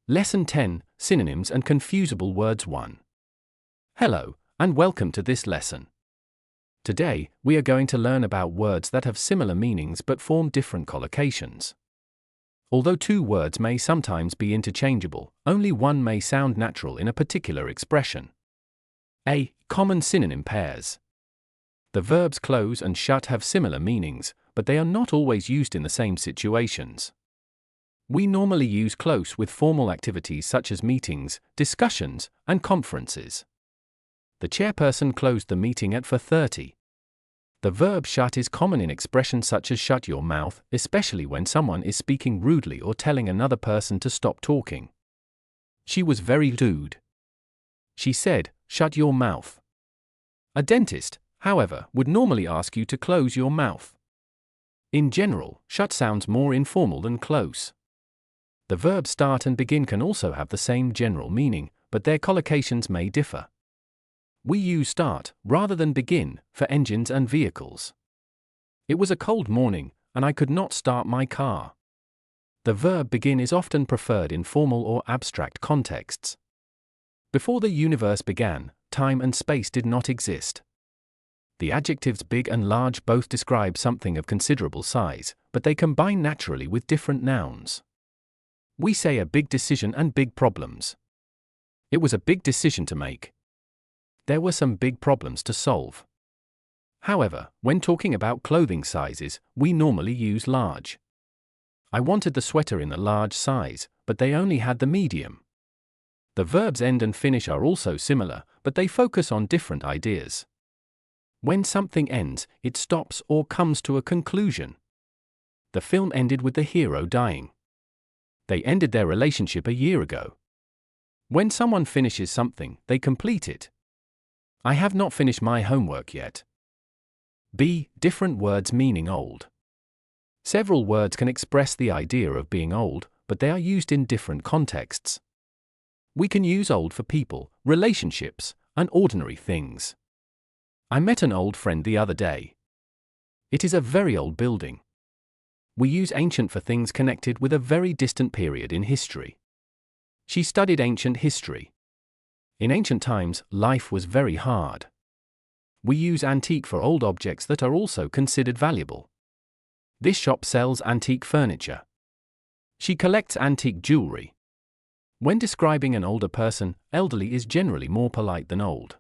Lesson 10, Synonyms and Confusable Words 1. Hello, and welcome to this lesson. Today, we are going to learn about words that have similar meanings but form different collocations. Although two words may sometimes be interchangeable, only one may sound natural in a particular expression. A. Common synonym pairs. The verbs close and shut have similar meanings, but they are not always used in the same situations. We normally use close with formal activities such as meetings, discussions, and conferences. The chairperson closed the meeting at 4:30. The verb shut is common in expressions such as shut your mouth, especially when someone is speaking rudely or telling another person to stop talking. She was very rude. She said, "Shut your mouth." A dentist, however, would normally ask you to close your mouth. In general, shut sounds more informal than close. The verbs start and begin can also have the same general meaning, but their collocations may differ. We use start, rather than begin, for engines and vehicles. It was a cold morning, and I could not start my car. The verb begin is often preferred in formal or abstract contexts. Before the universe began, time and space did not exist. The adjectives big and large both describe something of considerable size, but they combine naturally with different nouns. We say a big decision and big problems. It was a big decision to make. There were some big problems to solve. However, when talking about clothing sizes, we normally use large. I wanted the sweater in the large size, but they only had the medium. The verbs end and finish are also similar, but they focus on different ideas. When something ends, it stops or comes to a conclusion. The film ended with the hero dying. They ended their relationship a year ago. When someone finishes something, they complete it. I have not finished my homework yet. B. Different words meaning old. Several words can express the idea of being old, but they are used in different contexts. We can use old for people, relationships, and ordinary things. I met an old friend the other day. It is a very old building. We use ancient for things connected with a very distant period in history. She studied ancient history. In ancient times, life was very hard. We use antique for old objects that are also considered valuable. This shop sells antique furniture. She collects antique jewelry. When describing an older person, elderly is generally more polite than old.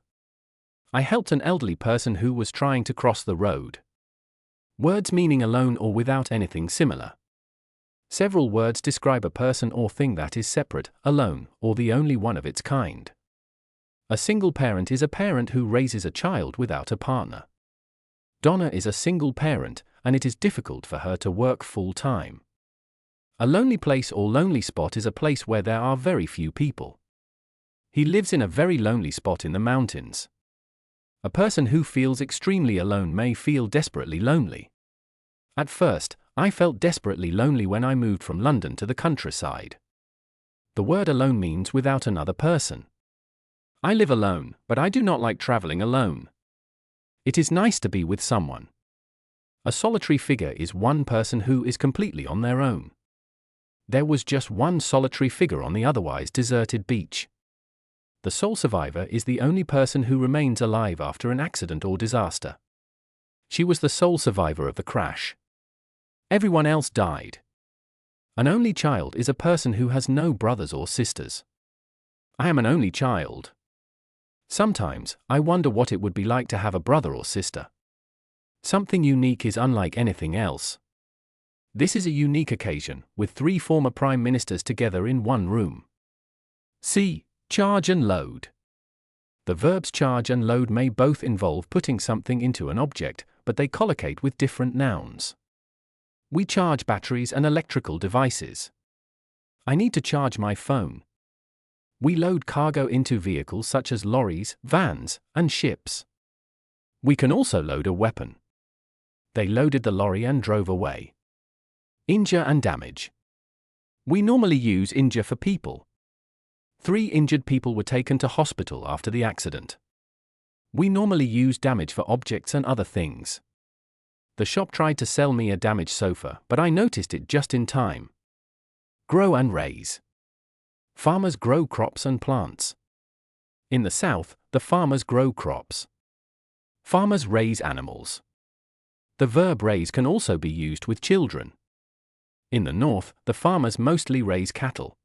I helped an elderly person who was trying to cross the road. Words meaning alone or without anything similar. Several words describe a person or thing that is separate, alone, or the only one of its kind. A single parent is a parent who raises a child without a partner. Donna is a single parent, and it is difficult for her to work full-time. A lonely place or lonely spot is a place where there are very few people. He lives in a very lonely spot in the mountains. A person who feels extremely alone may feel desperately lonely. At first, I felt desperately lonely when I moved from London to the countryside. The word alone means without another person. I live alone, but I do not like traveling alone. It is nice to be with someone. A solitary figure is one person who is completely on their own. There was just one solitary figure on the otherwise deserted beach. The sole survivor is the only person who remains alive after an accident or disaster. She was the sole survivor of the crash. Everyone else died. An only child is a person who has no brothers or sisters. I am an only child. Sometimes, I wonder what it would be like to have a brother or sister. Something unique is unlike anything else. This is a unique occasion, with 3 former prime ministers together in one room. C. Charge and load. The verbs charge and load may both involve putting something into an object, but they collocate with different nouns. We charge batteries and electrical devices. I need to charge my phone. We load cargo into vehicles such as lorries, vans, and ships. We can also load a weapon. They loaded the lorry and drove away. Injure and damage. We normally use injure for people. 3 injured people were taken to hospital after the accident. We normally use damage for objects and other things. The shop tried to sell me a damaged sofa, but I noticed it just in time. Grow and raise. Farmers grow crops and plants. In the south, the farmers grow crops. Farmers raise animals. The verb raise can also be used with children. In the north, the farmers mostly raise cattle.